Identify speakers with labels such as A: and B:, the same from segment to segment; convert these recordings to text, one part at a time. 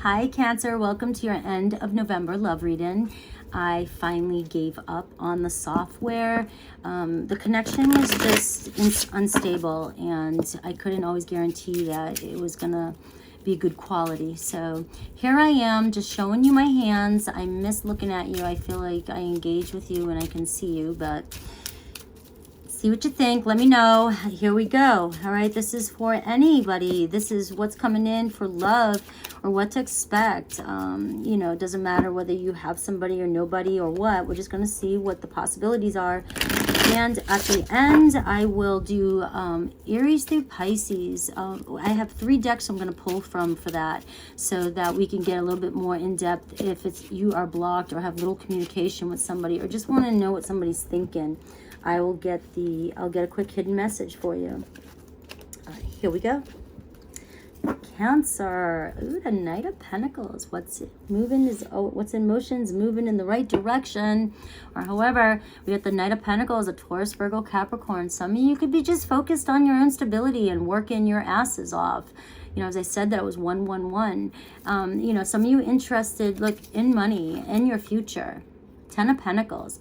A: Hi Cancer, welcome to your end of November love reading. I finally gave up on the software. The connection was just unstable, and I couldn't always guarantee that it was gonna be good quality. So here I am, just showing you my hands. I miss looking at you. I feel like I engage with you and I can see you, but see what you think. Let me know. Here we go. All right, this is for anybody. This is what's coming in for love or what to expect. You know, it doesn't matter whether you have somebody or nobody or what. We're just going to see what the possibilities are. And at the end, I will do Aries through Pisces. I have 3 decks I'm going to pull from for that, so that we can get a little bit more in depth if it's you are blocked or have little communication with somebody or just want to know what somebody's thinking. I'll get a quick hidden message for you. All right, here we go. Cancer. Ooh, the Knight of Pentacles. What's in motion is moving in the right direction. Or however, we got the Knight of Pentacles, a Taurus, Virgo, Capricorn. Some of you could be just focused on your own stability and working your asses off. You know, as I said, that was 111. You know, some of you interested, look, in money, in your future. 10 of Pentacles.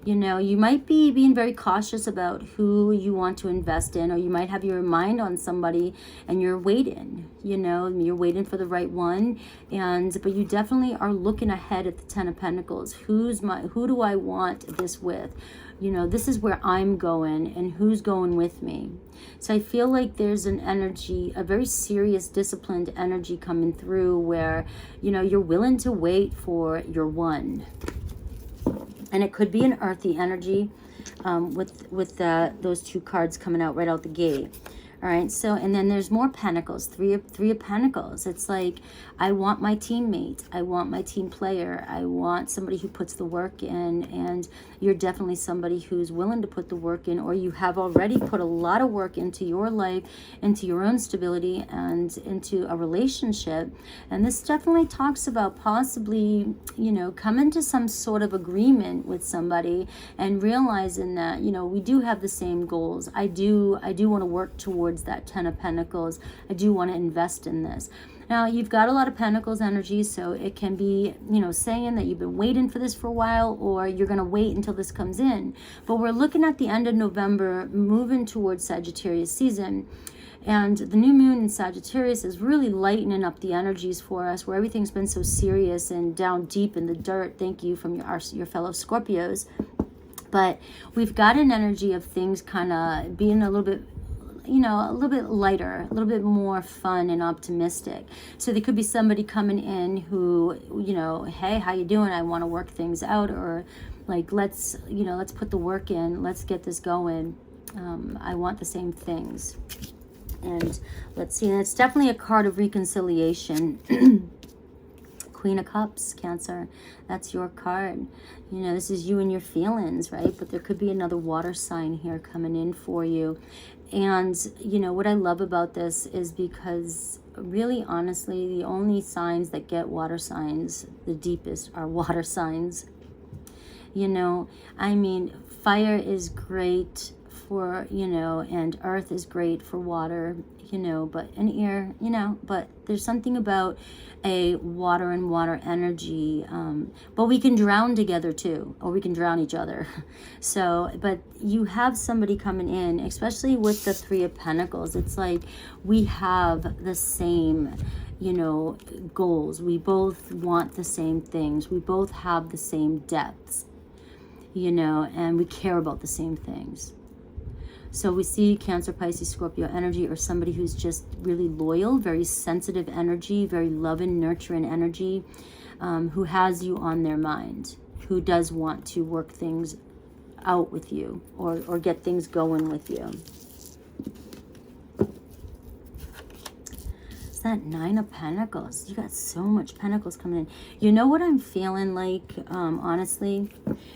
A: You know, you might be being very cautious about who you want to invest in, or you might have your mind on somebody and you're waiting, you know, you're waiting for the right one. But you definitely are looking ahead at the 10 of Pentacles. Who do I want this with? You know, this is where I'm going and who's going with me. So I feel like there's an energy, a very serious, disciplined energy coming through where, you know, you're willing to wait for your one. And it could be an earthy energy with those 2 cards coming out right out the gate. All right, so, and then there's more pentacles, three of pentacles. It's like, I want my teammate. I want my team player. I want somebody who puts the work in, and you're definitely somebody who's willing to put the work in, or you have already put a lot of work into your life, into your own stability, and into a relationship. And this definitely talks about possibly, you know, coming to some sort of agreement with somebody and realizing that, you know, we do have the same goals. I do want to work towards that 10 of Pentacles. I do want to invest in this. Now, you've got a lot of Pentacles energy, so it can be, you know, saying that you've been waiting for this for a while, or you're going to wait until this comes in. But we're looking at the end of November, moving towards Sagittarius season. And the new moon in Sagittarius is really lightening up the energies for us, where everything's been so serious and down deep in the dirt. Thank you from your fellow Scorpios. But we've got an energy of things kind of being a little bit, you know, a little bit lighter, a little bit more fun and optimistic. So there could be somebody coming in who, you know, hey, how you doing? I want to work things out, or like, let's put the work in, let's get this going. I want the same things. And let's see, and it's definitely a card of reconciliation. Queen of Cups, Cancer, that's your card. You know, this is you and your feelings, right? But there could be another water sign here coming in for you. And, you know, what I love about this is because really, honestly, the only signs that get water signs the deepest are water signs. You know, I mean, fire is great for, you know, and earth is great for water, you know, but an air, you know, but there's something about a water and water energy. But we can drown together too, or we can drown each other. So, but you have somebody coming in, especially with the 3 of Pentacles. It's like we have the same, you know, goals. We both want the same things. We both have the same depths, you know, and we care about the same things. So we see Cancer, Pisces, Scorpio energy, or somebody who's just really loyal, very sensitive energy, very loving, nurturing energy, who has you on their mind, who does want to work things out with you, or get things going with you. It's that 9 of Pentacles. You got so much Pentacles coming in. You know what I'm feeling like, honestly?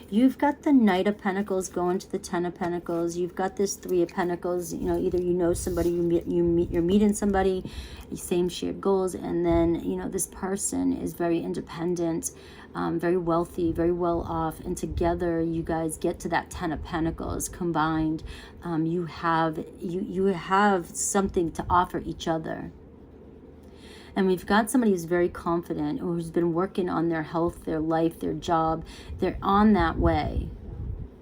A: You've got the Knight of Pentacles going to the 10 of Pentacles. You've got this 3 of Pentacles. You know, either you know somebody, you're meeting somebody, same shared goals, and then, you know, this person is very independent, very wealthy, very well off, and together you guys get to that 10 of Pentacles combined. You have something to offer each other. And we've got somebody who's very confident or who's been working on their health, their life, their job. They're on that way.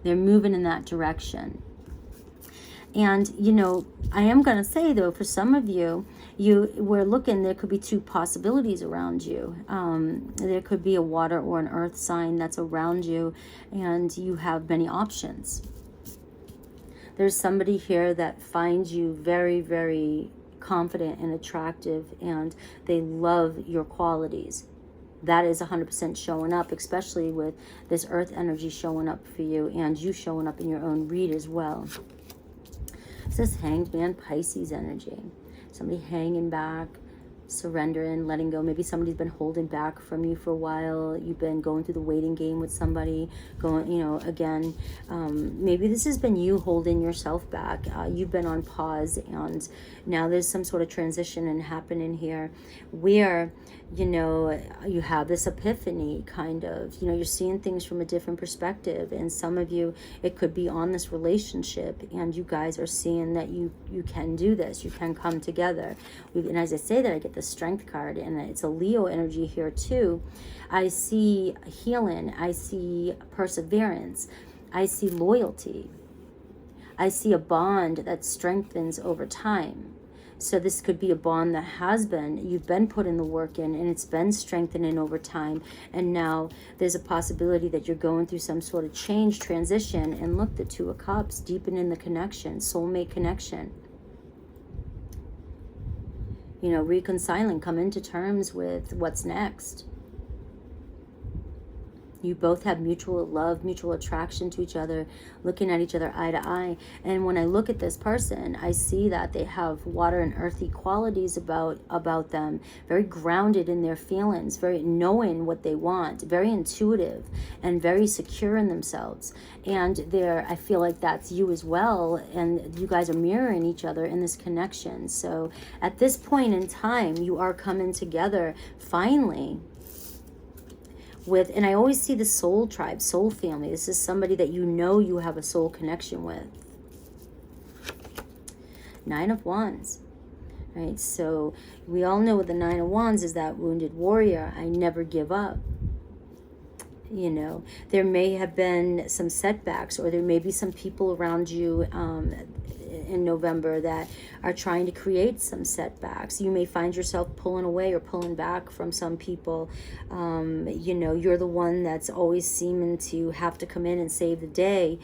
A: They're moving in that direction. And, you know, I am going to say, though, for some of you, we're looking, there could be two possibilities around you. There could be a water or an earth sign that's around you, and you have many options. There's somebody here that finds you very, very confident and attractive, and they love your qualities. That is 100% showing up, especially with this earth energy showing up for you and you showing up in your own read as well. It's this Hanged Man Pisces energy. Somebody hanging back, surrendering, letting go. Maybe somebody's been holding back from you for a while. You've been going through the waiting game with somebody, going, you know, again, maybe this has been you holding yourself back. You've been on pause, and now there's some sort of transition and happening here where, you know, you have this epiphany kind of, you know, you're seeing things from a different perspective. And some of you, it could be on this relationship, and you guys are seeing that you can do this, you can come together. And as I say that, I get the Strength card, and it's a Leo energy here too. I see healing, I see perseverance, I see loyalty, I see a bond that strengthens over time. So this could be a bond that you've been putting the work in, and it's been strengthening over time. And now there's a possibility that you're going through some sort of change, transition. And look, the Two of Cups, deepening the connection, soulmate connection. You know, reconciling, coming to terms with what's next. You both have mutual love, mutual attraction to each other, looking at each other eye to eye. And when I look at this person, I see that they have water and earthy qualities about them, very grounded in their feelings, very knowing what they want, very intuitive, and very secure in themselves. And I feel like that's you as well, and you guys are mirroring each other in this connection. So at this point in time, you are coming together finally. And I always see the soul tribe, soul family. This is somebody that you know you have a soul connection with. Nine of Wands, right? So we all know what the Nine of Wands is, that wounded warrior. I never give up. You know, there may have been some setbacks, or there may be some people around you in November that are trying to create some setbacks. You may find yourself pulling away or pulling back from some people. You know, you're the one that's always seeming to have to come in and save the day.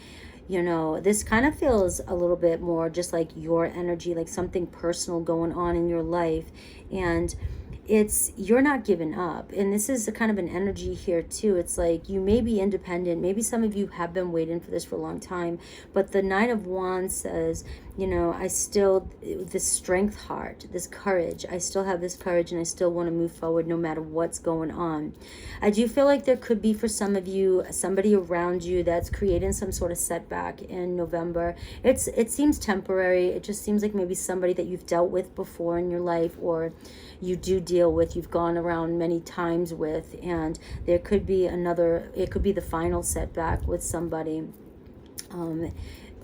A: You know, this kind of feels a little bit more just like your energy, like something personal going on in your life. And you're not giving up. And this is a kind of an energy here too. It's like you may be independent. Maybe some of you have been waiting for this for a long time. But the Nine of Wands says, you know, this strength heart, this courage, I still have this courage, and I still want to move forward no matter what's going on. I do feel like there could be, for some of you, somebody around you that's creating some sort of setback in November. It seems temporary. It just seems like maybe somebody that you've dealt with before in your life, or you do deal with, you've gone around many times with, and there could be it could be the final setback with somebody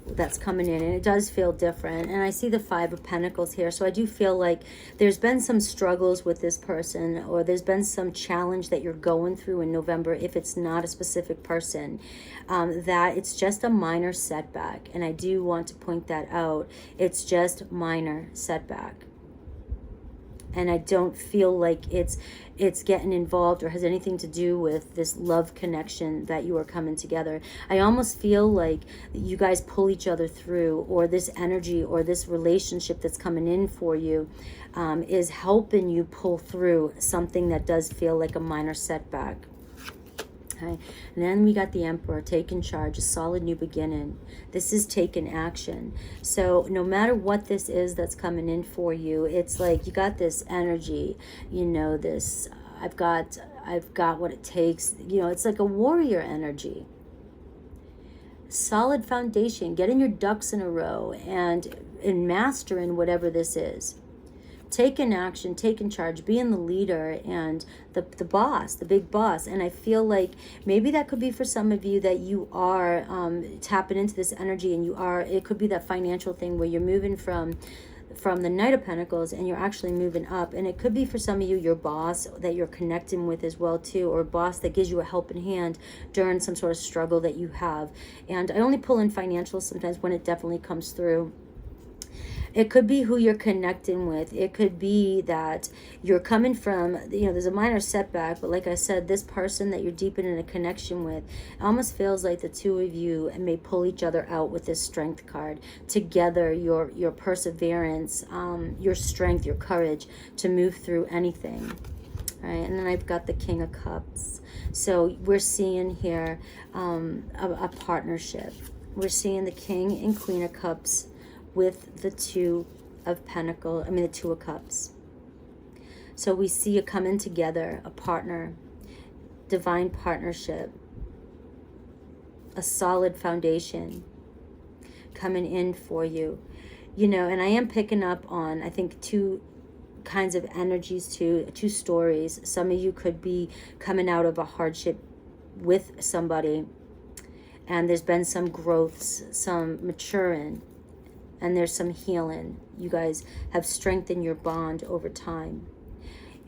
A: that's coming in, and it does feel different. And I see the Five of Pentacles here, so I do feel like there's been some struggles with this person, or there's been some challenge that you're going through in November, if it's not a specific person, that it's just a minor setback. And I do want to point that out. It's just minor setback. And I don't feel like it's getting involved or has anything to do with this love connection that you are coming together. I almost feel like you guys pull each other through, or this energy or this relationship that's coming in for you is helping you pull through something that does feel like a minor setback. Okay. And then we got the Emperor, taking charge, a solid new beginning. This is taking action. So no matter what this is that's coming in for you, it's like you got this energy, you know, this I've got what it takes, you know, it's like a warrior energy. Solid foundation, getting your ducks in a row and mastering whatever this is. Taking action, taking charge, being the leader and the boss, the big boss. And I feel like maybe that could be for some of you that you are tapping into this energy, and it could be that financial thing where you're moving from from the Knight of Pentacles, and you're actually moving up. And it could be for some of you your boss that you're connecting with as well too, or a boss that gives you a helping hand during some sort of struggle that you have. And I only pull in financial sometimes when it definitely comes through. It could be who you're connecting with. It could be that you're coming from, there's a minor setback, but like I said, this person that you're deepening a connection with, it almost feels like the two of you may pull each other out with this Strength card. Together, your perseverance, your strength, your courage to move through anything. All right, and then I've got the King of Cups. So we're seeing here a partnership. We're seeing the King and Queen of Cups with the Two of Pentacles, the Two of Cups. So we see a coming together, a partner, divine partnership, a solid foundation coming in for you. And I am picking up on, I think, two kinds of energies too, two stories. Some of you could be coming out of a hardship with somebody, and there's been some growths, some maturing, and there's some healing. You guys have strengthened your bond over time.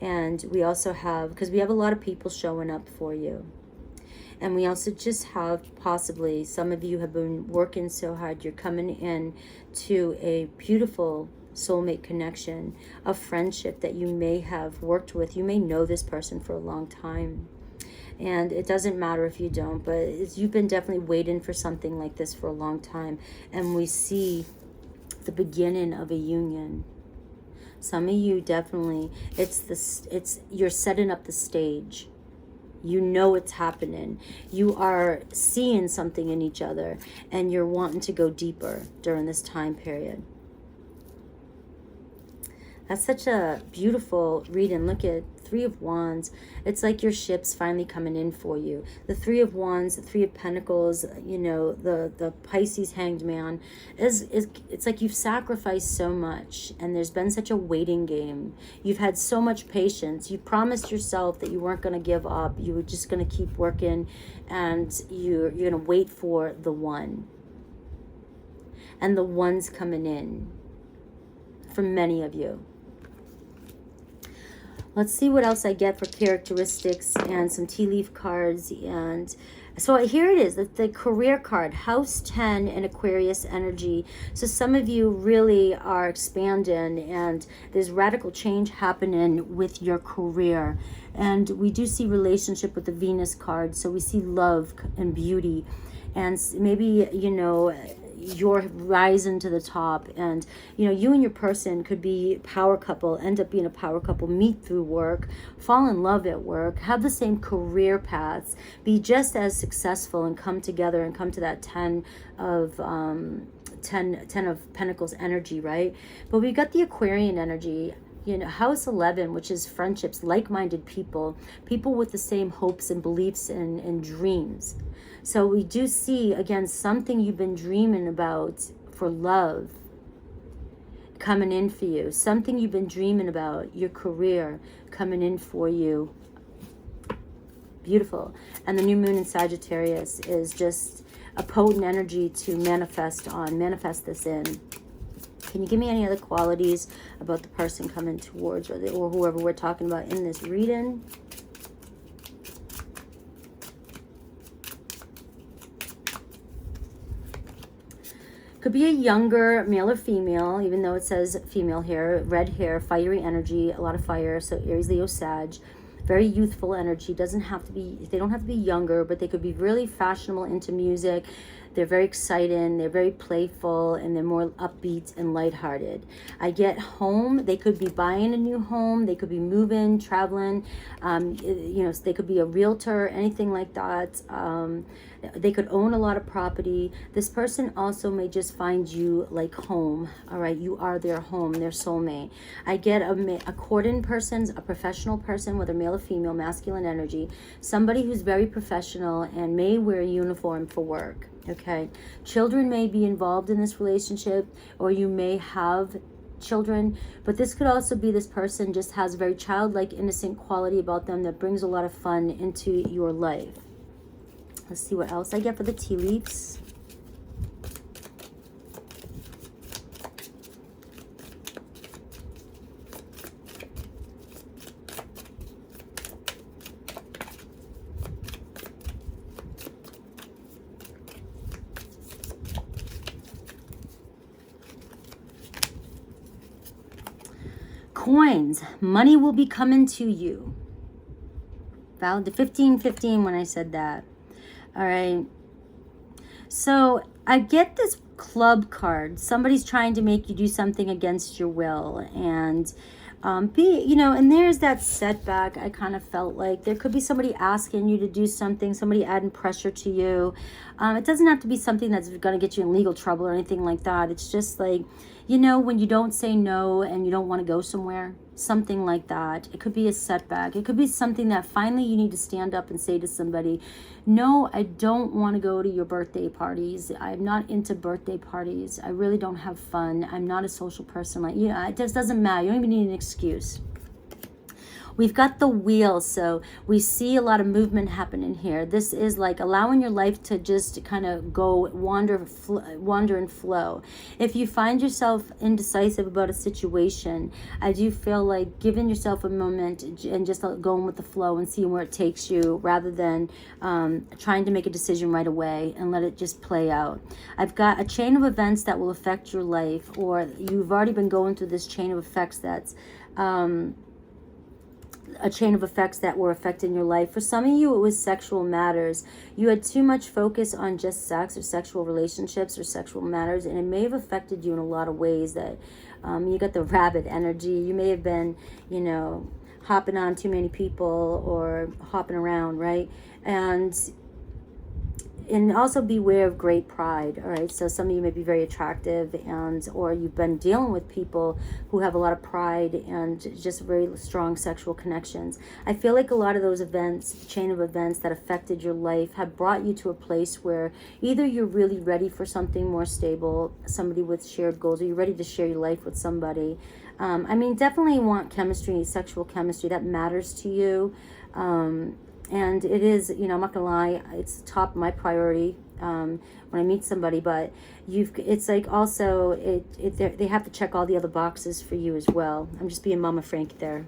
A: And we also have, because we have a lot of people showing up for you. And we also just have possibly, some of you have been working so hard. You're coming in to a beautiful soulmate connection, a friendship that you may have worked with. You may know this person for a long time. And it doesn't matter if you don't, but you've been definitely waiting for something like this for a long time. And we see the beginning of a union. Some of you definitely, you're setting up the stage. You know it's happening. You are seeing something in each other, and you're wanting to go deeper during this time period. That's such a beautiful reading. Look at Three of Wands. It's like your ship's finally coming in for you. The Three of Wands, the Three of Pentacles, the Pisces Hanged Man, it's like you've sacrificed so much, and there's been such a waiting game. You've had so much patience. You promised yourself that you weren't going to give up. You were just going to keep working, and you're going to wait for the one. And the one's coming in for many of you. Let's see what else I get for characteristics and some tea leaf cards. And so here it is, the career card, House 10 and Aquarius energy. So some of you really are expanding, and there's radical change happening with your career. And we do see relationship with the Venus card. So we see love and beauty. And maybe, you're rising to the top, and you and your person could be power couple, end up being a power couple, meet through work, fall in love at work, have the same career paths, be just as successful, and come together and come to that 10 of Pentacles energy, right? But we got the Aquarian energy. House 11, which is friendships, like-minded people with the same hopes and beliefs and dreams. So we do see, again, something you've been dreaming about for love coming in for you. Something you've been dreaming about, your career coming in for you. Beautiful. And the new moon in Sagittarius is just a potent energy to manifest this in. Can you give me any other qualities about the person coming towards, or whoever we're talking about in this reading? Could be a younger male or female, even though it says female here. Red hair, fiery energy, a lot of fire. So Aries, Leo, Sag. Very youthful energy. They don't have to be younger, but they could be really fashionable, into music. They're very exciting, they're very playful, and they're more upbeat and lighthearted. I get home. They could be buying a new home. They could be moving, traveling. They could be a realtor, anything like that. They could own a lot of property. This person also may just find you like home. All right, you are their home, their soulmate. I get a courting person, a professional person, whether male or female, masculine energy. Somebody who's very professional and may wear a uniform for work. Okay, children may be involved in this relationship, or you may have children, but this could also be this person just has a very childlike, innocent quality about them that brings a lot of fun into your life. Let's see what else I get for the tea leaves. Coins, money will be coming to you. Valid to 1515 when I said that. All right. So I get this club card. Somebody's trying to make you do something against your will, and and there's that setback. I kind of felt like there could be somebody asking you to do something, somebody adding pressure to you. It doesn't have to be something that's going to get you in legal trouble or anything like that. It's just like, when you don't say no and you don't want to go somewhere, something like that. It could be a setback. It could be something that finally you need to stand up and say to somebody, no, I don't want to go to your birthday parties. I'm not into birthday parties. I really don't have fun. I'm not a social person. It just doesn't matter. You don't even need an excuse. We've got the wheel, so we see a lot of movement happening here. This is like allowing your life to just kind of go wander and flow. If you find yourself indecisive about a situation, I do feel like giving yourself a moment and just going with the flow and seeing where it takes you, rather than trying to make a decision right away and let it just play out. I've got a chain of events that will affect your life, or you've already been going through this chain of effects that's a chain of effects that were affecting your life. For some of you, it was sexual matters. You had too much focus on just sex or sexual relationships or sexual matters, and it may have affected you in a lot of ways. That you got the rabbit energy. You may have been, hopping on too many people or hopping around, right? And also beware of great pride. All right, so some of you may be very attractive, or you've been dealing with people who have a lot of pride and just very strong sexual connections. I feel like a lot of those events, the chain of events that affected your life, have brought you to a place where either you're really ready for something more stable, somebody with shared goals, or you're ready to share your life with somebody. Definitely want chemistry, sexual chemistry, that matters to you. And it is, I'm not gonna lie, it's top of my priority when I meet somebody. But it's like also they have to check all the other boxes for you as well. I'm just being Mama Frank there.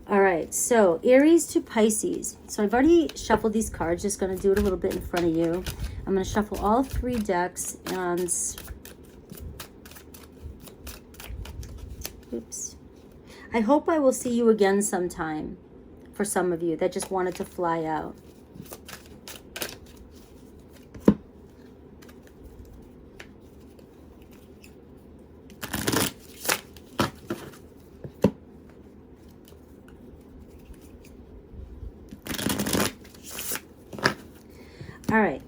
A: All right, so Aries to Pisces. So I've already shuffled these cards. Just gonna do it a little bit in front of you. I'm gonna shuffle all 3 decks and oops. I hope I will see you again sometime. For some of you that just wanted to fly out. All right.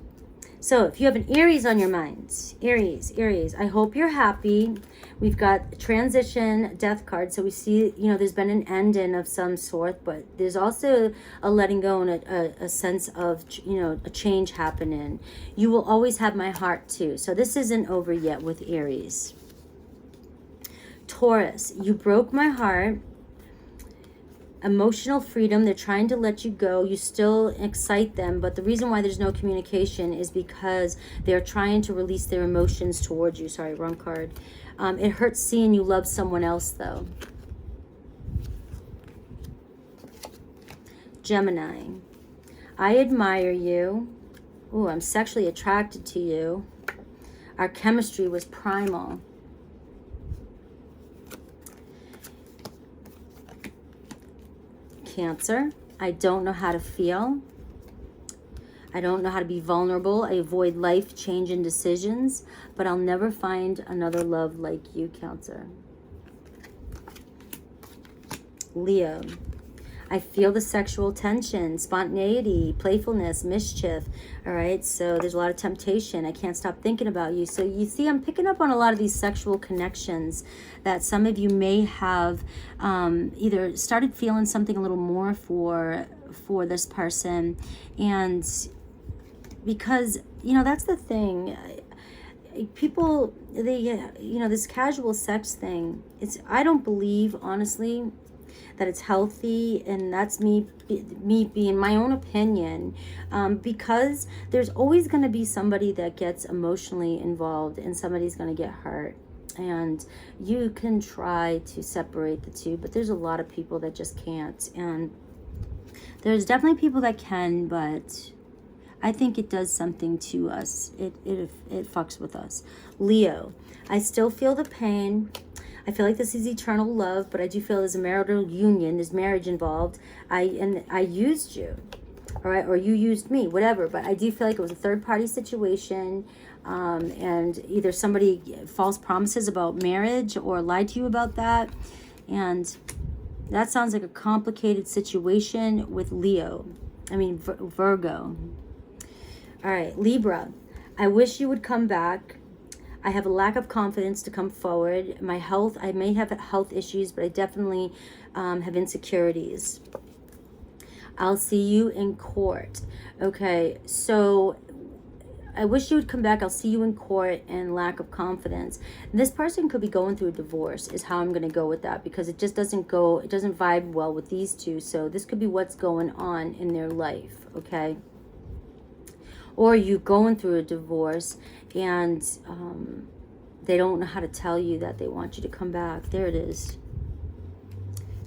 A: So if you have an Aries on your mind, Aries, I hope you're happy. We've got transition, death card. So we see, there's been an ending of some sort, but there's also a letting go and a sense of, a change happening. You will always have my heart too. So this isn't over yet with Aries. Taurus, you broke my heart. Emotional freedom, they're trying to let you go. You still excite them, but the reason why there's no communication is because they're trying to release their emotions towards you. Sorry, wrong card. It hurts seeing you love someone else, though. Gemini, I admire you. Ooh, I'm sexually attracted to you. Our chemistry was primal. Cancer, I don't know how to feel. I don't know how to be vulnerable. I avoid life-changing decisions, but I'll never find another love like you, Cancer. Leo, I feel the sexual tension, spontaneity, playfulness, mischief. All right, so there's a lot of temptation. I can't stop thinking about you. So you see, I'm picking up on a lot of these sexual connections that some of you may have either started feeling something a little more for this person. And because, that's the thing. People, this casual sex thing, I don't believe, honestly, that it's healthy, and that's me being my own opinion, because there's always going to be somebody that gets emotionally involved and somebody's going to get hurt, and you can try to separate the two, but there's a lot of people that just can't, and there's definitely people that can, but I think it does something to us. It fucks with us. Leo, I still feel the pain. I feel like this is eternal love, but I do feel there's a marital union, there's marriage involved. I used you, all right, or you used me, whatever, but I do feel like it was a third-party situation, and either somebody false promises about marriage or lied to you about that, and that sounds like a complicated situation with Leo. I mean, Virgo. All right, Libra. I wish you would come back. I have a lack of confidence to come forward. My health, I may have health issues, but I definitely have insecurities. I'll see you in court. Okay, so I wish you would come back. I'll see you in court, and lack of confidence. This person could be going through a divorce is how I'm going to go with that, because it just doesn't vibe well with these two. So this could be what's going on in their life, okay? Or you going through a divorce and they don't know how to tell you that they want you to come back. There it is.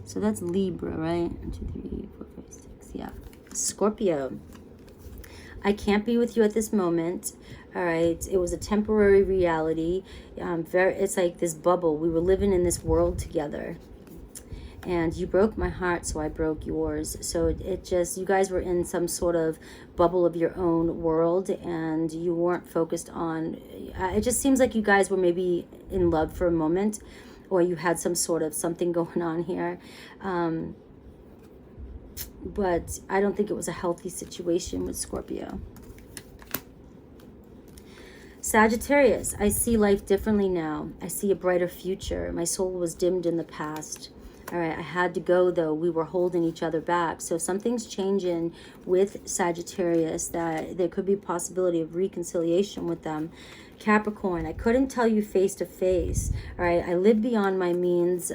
A: So that's Libra, right? 1, 2, 3, 4, 5, 6. Yeah. Scorpio. I can't be with you at this moment. All right. It was a temporary reality. It's like this bubble. We were living in this world together. And you broke my heart, so I broke yours. So it just, you guys were in some sort of bubble of your own world, and you weren't focused on, it just seems like you guys were maybe in love for a moment, or you had some sort of something going on here. But I don't think it was a healthy situation with Scorpio. Sagittarius, I see life differently now. I see a brighter future. My soul was dimmed in the past. All right, I had to go, though. We were holding each other back. So something's changing with Sagittarius, that there could be a possibility of reconciliation with them. Capricorn, I couldn't tell you face to face. All right, I live beyond my means.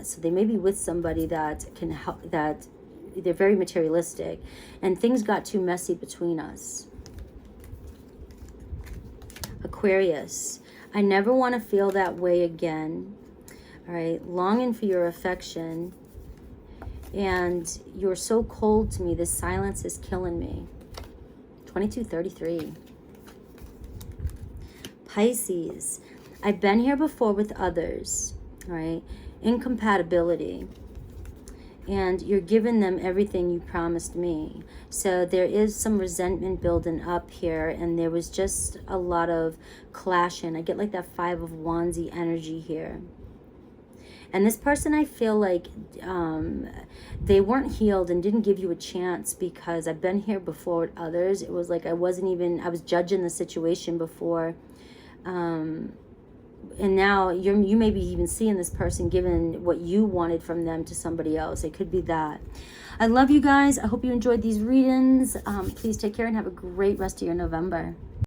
A: So they may be with somebody that can help, that they're very materialistic, and things got too messy between us. Aquarius, I never want to feel that way again. All right, longing for your affection, and you're so cold to me. This silence is killing me. 2233. Pisces, I've been here before with others. All right, incompatibility, and you're giving them everything you promised me. So there is some resentment building up here, and there was just a lot of clashing. I get like that 5 of Wands-y energy here. And this person, I feel like they weren't healed and didn't give you a chance, because I've been here before with others. It was like I was judging the situation before. And now you may be even seeing this person giving what you wanted from them to somebody else. It could be that. I love you guys. I hope you enjoyed these readings. Please take care and have a great rest of your November.